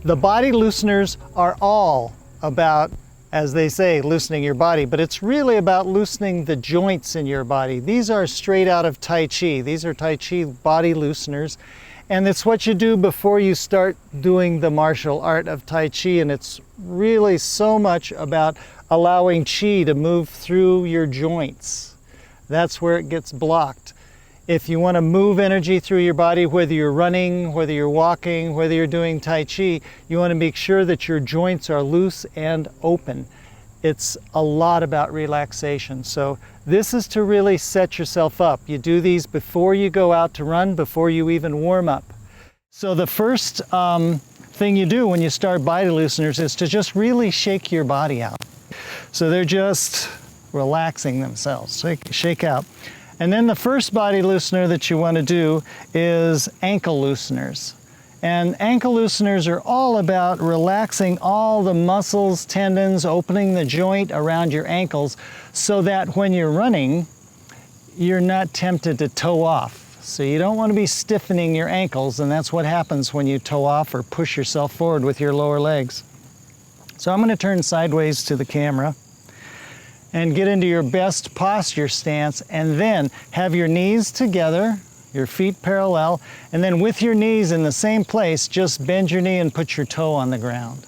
The body looseners are all about, as they say, loosening your body, but it's really about loosening the joints in your body. These are straight out of Tai Chi. These are Tai Chi body looseners. And it's what you do before you start doing the martial art of Tai Chi. And it's really so much about allowing Chi to move through your joints. That's where it gets blocked. If you want to move energy through your body, whether you're running, whether you're walking, whether you're doing Tai Chi, you want to make sure that your joints are loose and open. It's a lot about relaxation. So this is to really set yourself up. You do these before you go out to run, before you even warm up. So the first thing you do when you start body looseners is to just really shake your body out. So they're just relaxing themselves. Shake out. And then the first body loosener that you want to do is ankle looseners. And ankle looseners are all about relaxing all the muscles, tendons, opening the joint around your ankles so that when you're running, you're not tempted to toe off. So you don't want to be stiffening your ankles, and that's what happens when you toe off or push yourself forward with your lower legs. So I'm going to turn sideways to the camera and get into your best posture stance, and then have your knees together, your feet parallel, and then with your knees in the same place, just bend your knee and put your toe on the ground.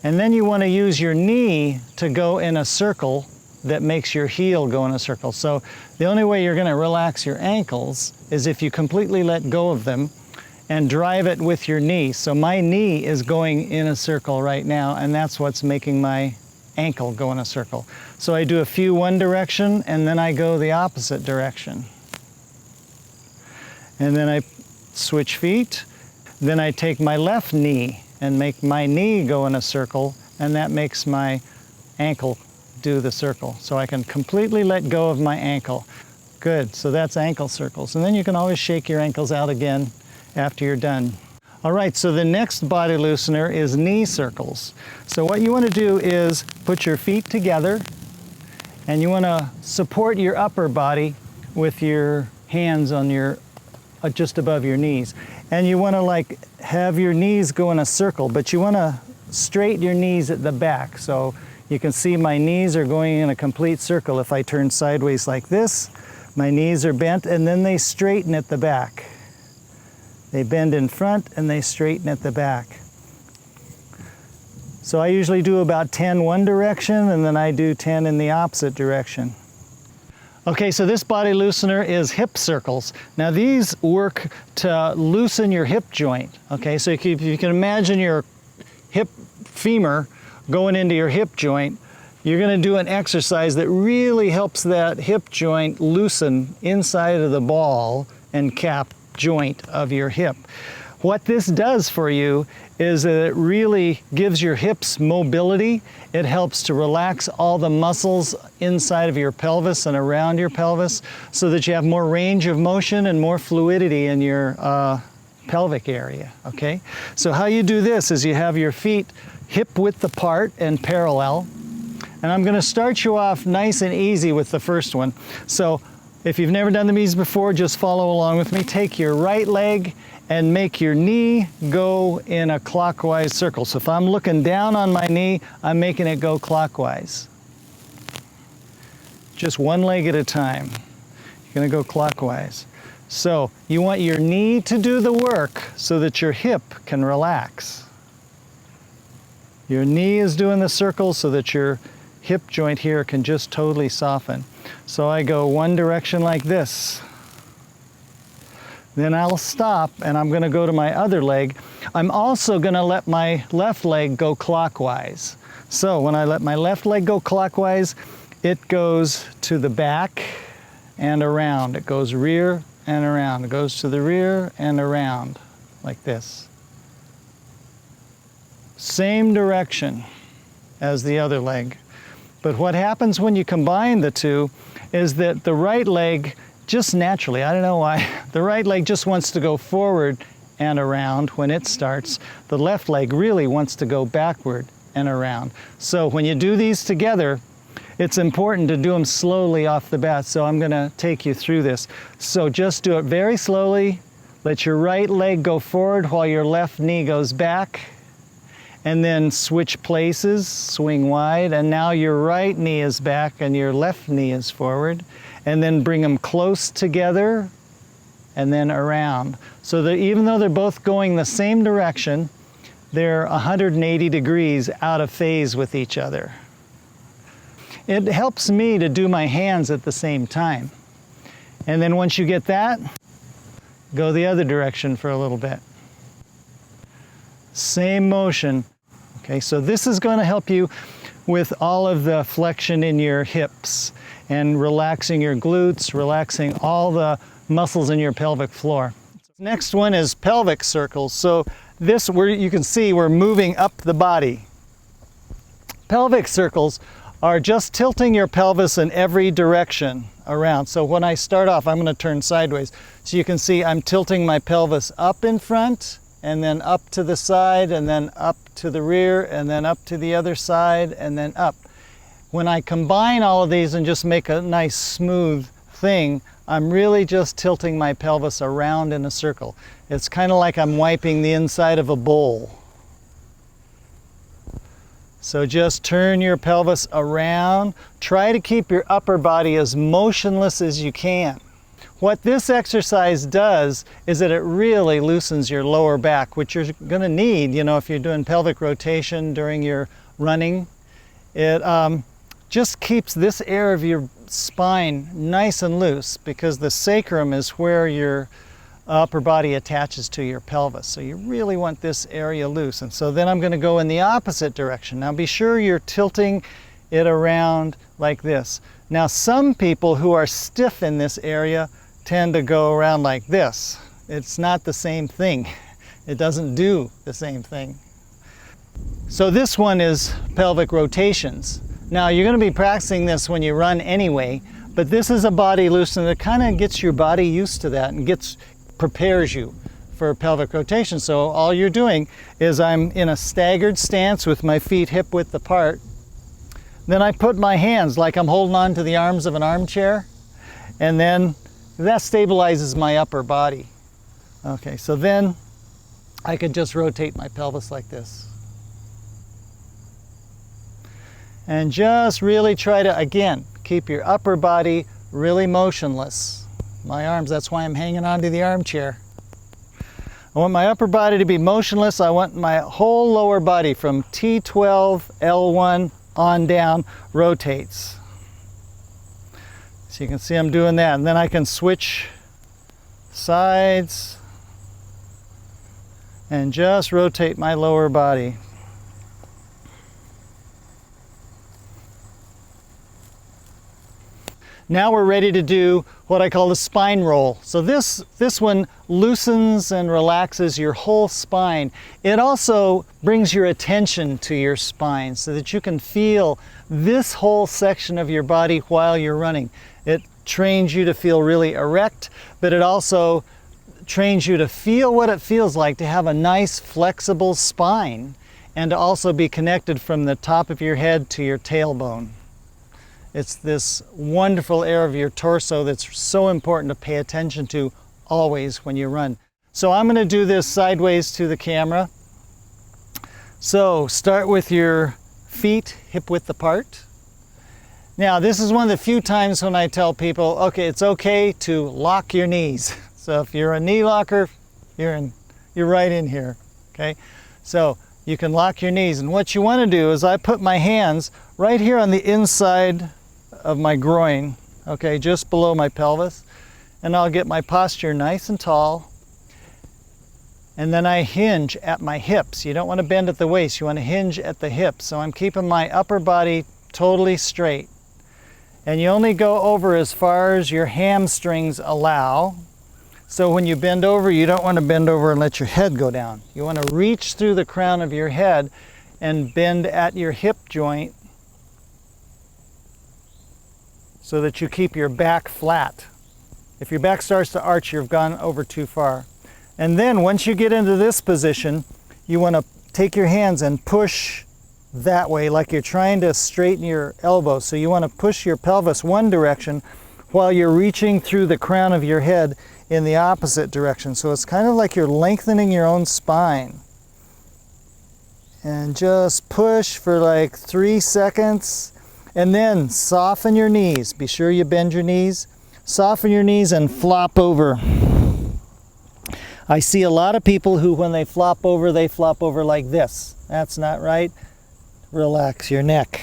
And then you want to use your knee to go in a circle that makes your heel go in a circle. So the only way you're going to relax your ankles is if you completely let go of them and drive it with your knee. So my knee is going in a circle right now, and that's what's making my ankle go in a circle. So I do a few one direction, and then I go the opposite direction. And then I switch feet. Then I take my left knee and make my knee go in a circle, and that makes my ankle do the circle. So I can completely let go of my ankle. Good, so that's ankle circles. And then you can always shake your ankles out again after you're done. All right, so the next body loosener is knee circles. So what you want to do is put your feet together, and you want to support your upper body with your hands on your just above your knees. And you want to have your knees go in a circle, but you want to straighten your knees at the back. So you can see my knees are going in a complete circle. If I turn sideways like this, my knees are bent, and then they straighten at the back. They bend in front and they straighten at the back. So I usually do about 10 one direction, and then I do 10 in the opposite direction. Okay, so this body loosener is hip circles. Now these work to loosen your hip joint. Okay, so if you can imagine your hip femur going into your hip joint, you're going to do an exercise that really helps that hip joint loosen inside of the ball and cap joint of your hip. What this does for you is that it really gives your hips mobility. It helps to relax all the muscles inside of your pelvis and around your pelvis so that you have more range of motion and more fluidity in your pelvic area, okay? So how you do this is you have your feet hip width apart and parallel. And I'm gonna start you off nice and easy with the first one. So if you've never done these before, just follow along with me. Take your right leg and make your knee go in a clockwise circle. So if I'm looking down on my knee, I'm making it go clockwise. Just one leg at a time. You're gonna go clockwise. So you want your knee to do the work so that your hip can relax. Your knee is doing the circle so that your hip joint here can just totally soften. So I go one direction like this. Then I'll stop and I'm going to go to my other leg. I'm also going to let my left leg go clockwise. So when I let my left leg go clockwise, it goes to the back and around. It goes rear and around. It goes to the rear and around, like this. Same direction as the other leg. But what happens when you combine the two is that the right leg just naturally, I don't know why, the right leg just wants to go forward and around when it starts. The left leg really wants to go backward and around. So when you do these together, it's important to do them slowly off the bat. So I'm going to take you through this. So just do it very slowly. Let your right leg go forward while your left knee goes back. and then switch places, swing wide, and now your right knee is back and your left knee is forward, and then bring them close together and then around. So that even though they're both going the same direction, they're 180 degrees out of phase with each other. It helps me to do my hands at the same time. And then once you get that, go the other direction for a little bit. Same motion. Okay, so this is going to help you with all of the flexion in your hips and relaxing your glutes, relaxing all the muscles in your pelvic floor. Next one is pelvic circles. So this, where you can see we're moving up the body. Pelvic circles are just tilting your pelvis in every direction around. So when I start off, I'm going to turn sideways. So you can see I'm tilting my pelvis up in front, and then up to the side, and then up to the rear, and then up to the other side, and then up. When I combine all of these and just make a nice smooth thing, I'm really just tilting my pelvis around in a circle. It's kind of like I'm wiping the inside of a bowl. So just turn your pelvis around. Try to keep your upper body as motionless as you can. What this exercise does is that it really loosens your lower back, which you're going to need, you know, if you're doing pelvic rotation during your running. It just keeps this area of your spine nice and loose, because the sacrum is where your upper body attaches to your pelvis. So you really want this area loose. And so then I'm going to go in the opposite direction. Now be sure you're tilting it around like this. Now some people who are stiff in this area tend to go around like this. It's not the same thing. It doesn't do the same thing. So this one is pelvic rotations. Now you're going to be practicing this when you run anyway, but this is a body loosener that kind of gets your body used to that and prepares you for pelvic rotation. So all you're doing is I'm in a staggered stance with my feet hip width apart. Then I put my hands like I'm holding on to the arms of an armchair, and then that stabilizes my upper body. Okay, so then I could just rotate my pelvis like this. And just really try to, again, keep your upper body really motionless. My arms, that's why I'm hanging onto the armchair. I want my upper body to be motionless. I want my whole lower body from T12, L1 on down rotates. So you can see I'm doing that. And then I can switch sides and just rotate my lower body. Now we're ready to do what I call the spine roll. So this one loosens and relaxes your whole spine. It also brings your attention to your spine so that you can feel this whole section of your body while you're running. It trains you to feel really erect, but it also trains you to feel what it feels like to have a nice flexible spine and to also be connected from the top of your head to your tailbone. It's this wonderful area of your torso that's so important to pay attention to always when you run. So I'm going to do this sideways to the camera. So start with your feet hip width apart. Now this is one of the few times when I tell people, okay, it's okay to lock your knees. So if you're a knee locker, you're right in here, okay? So you can lock your knees, and what you want to do is I put my hands right here on the inside of my groin, okay, just below my pelvis, and I'll get my posture nice and tall, and then I hinge at my hips. You don't want to bend at the waist, you want to hinge at the hips. So I'm keeping my upper body totally straight, and you only go over as far as your hamstrings allow. So when you bend over, you don't want to bend over and let your head go down. You want to reach through the crown of your head and bend at your hip joint so that you keep your back flat. If your back starts to arch, you've gone over too far. And then once you get into this position, you want to take your hands and push that way like you're trying to straighten your elbows. So you want to push your pelvis one direction while you're reaching through the crown of your head in the opposite direction. So it's kind of like you're lengthening your own spine. And just push for like 3 seconds. And then soften your knees. Be sure you bend your knees. Soften your knees and flop over. I see a lot of people who, when they flop over like this. That's not right. Relax your neck.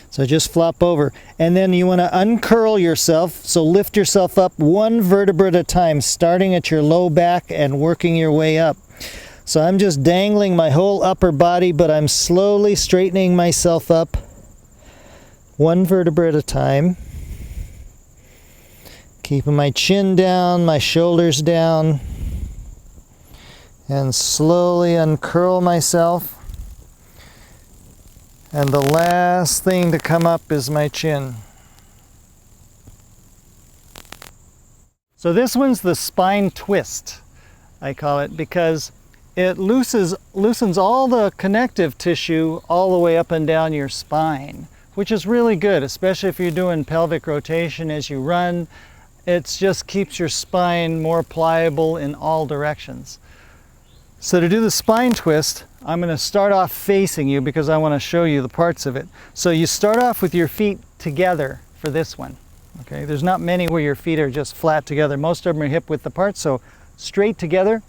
So just flop over. And then you want to uncurl yourself. So lift yourself up one vertebra at a time, starting at your low back and working your way up. So I'm just dangling my whole upper body, but I'm slowly straightening myself up one vertebra at a time. Keeping my chin down, my shoulders down, and slowly uncurl myself. And the last thing to come up is my chin. So this one's the spine twist, I call it, because it loosens all the connective tissue all the way up and down your spine, which is really good, especially if you're doing pelvic rotation as you run. It just keeps your spine more pliable in all directions. So to do the spine twist, I'm going to start off facing you because I want to show you the parts of it. So you start off with your feet together for this one. Okay, there's not many where your feet are just flat together. Most of them are hip width apart, so straight together.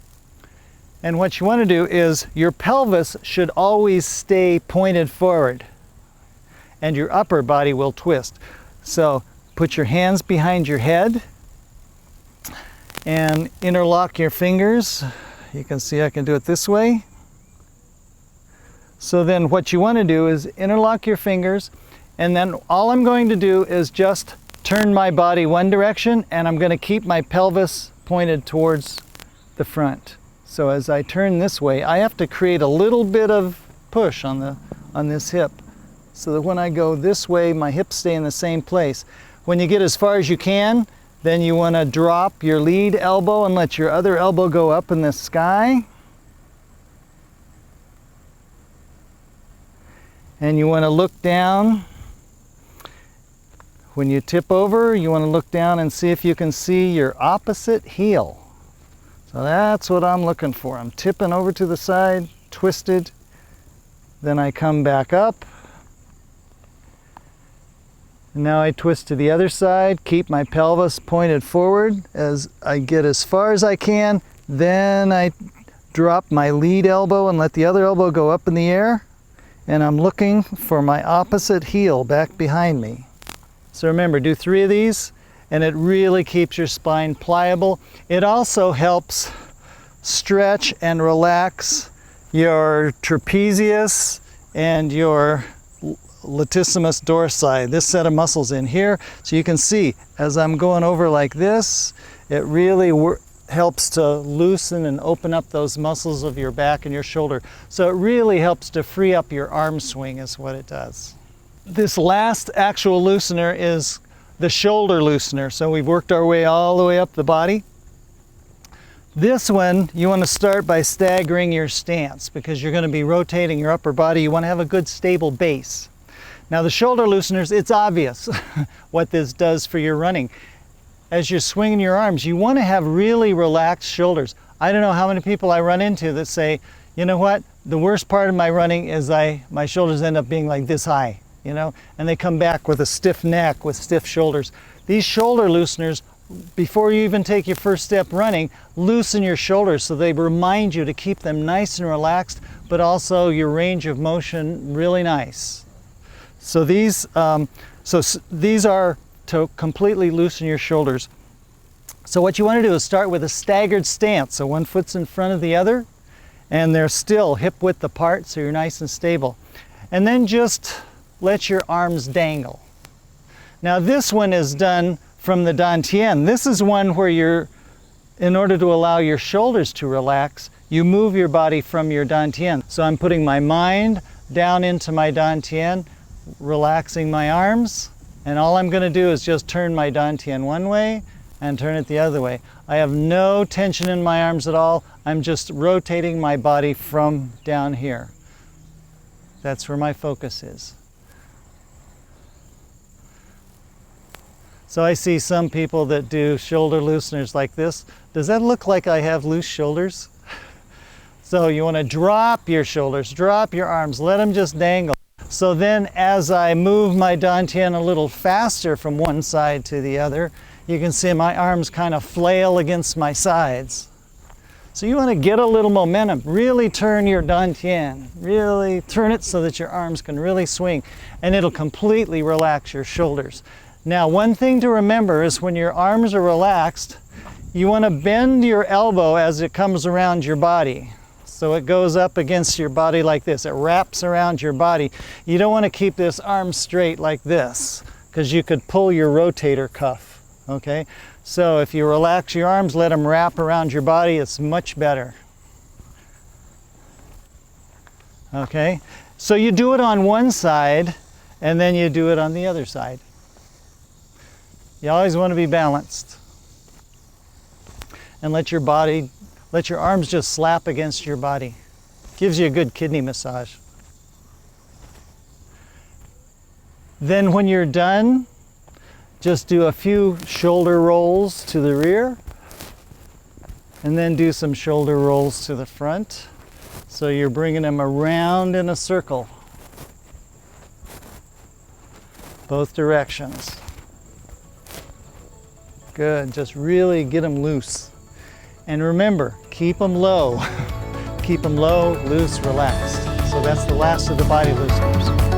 And what you want to do is your pelvis should always stay pointed forward and your upper body will twist. So put your hands behind your head and interlock your fingers. You can see I can do it this way. So then what you want to do is interlock your fingers, and then all I'm going to do is just turn my body one direction, and I'm going to keep my pelvis pointed towards the front. So as I turn this way, I have to create a little bit of push on this hip, so that when I go this way, my hips stay in the same place. When you get as far as you can, then you want to drop your lead elbow and let your other elbow go up in the sky. And you want to look down. When you tip over, you want to look down and see if you can see your opposite heel. So that's what I'm looking for. I'm tipping over to the side, twisted, then I come back up. And now I twist to the other side, keep my pelvis pointed forward as I get as far as I can. Then I drop my lead elbow and let the other elbow go up in the air. And I'm looking for my opposite heel back behind me. So remember, do 3 of these, and it really keeps your spine pliable. It also helps stretch and relax your trapezius and your latissimus dorsi, this set of muscles in here. So you can see as I'm going over like this, it really helps to loosen and open up those muscles of your back and your shoulder. So it really helps to free up your arm swing is what it does. This last actual loosener is the shoulder loosener. So we've worked our way all the way up the body. This one, you want to start by staggering your stance because you're going to be rotating your upper body. You want to have a good stable base. Now the shoulder looseners, it's obvious what this does for your running. As you're swinging your arms, you want to have really relaxed shoulders. I don't know how many people I run into that say, you know what, the worst part of my running is my shoulders end up being like this high, you know, and they come back with a stiff neck, with stiff shoulders. These shoulder looseners, before you even take your first step running, loosen your shoulders so they remind you to keep them nice and relaxed, but also your range of motion really nice. So these are to completely loosen your shoulders. So what you want to do is start with a staggered stance. So one foot's in front of the other, and they're still hip width apart, so you're nice and stable. And then just let your arms dangle. Now this one is done from the dantian. This is one where in order to allow your shoulders to relax, you move your body from your dantian. So I'm putting my mind down into my dantian, relaxing my arms, and all I'm going to do is just turn my dantian one way and turn it the other way. I have no tension in my arms at all. I'm just rotating my body from down here. That's where my focus is. So I see some people that do shoulder looseners like this. Does that look like I have loose shoulders? So you want to drop your shoulders, drop your arms, let them just dangle. So then as I move my dantian a little faster from one side to the other, you can see my arms kind of flail against my sides. So you want to get a little momentum, really turn your dantian, really turn it so that your arms can really swing, and it'll completely relax your shoulders. Now, one thing to remember is when your arms are relaxed, you want to bend your elbow as it comes around your body. So it goes up against your body like this. It wraps around your body. You don't want to keep this arm straight like this because you could pull your rotator cuff, okay? So if you relax your arms, let them wrap around your body, it's much better. Okay? So you do it on one side and then you do it on the other side. You always want to be balanced. And let your arms just slap against your body. Gives you a good kidney massage. Then when you're done, just do a few shoulder rolls to the rear, and then do some shoulder rolls to the front. So you're bringing them around in a circle, both directions. Good, just really get them loose. And remember, keep them low. Keep them low, loose, relaxed. So that's the last of the body looseners.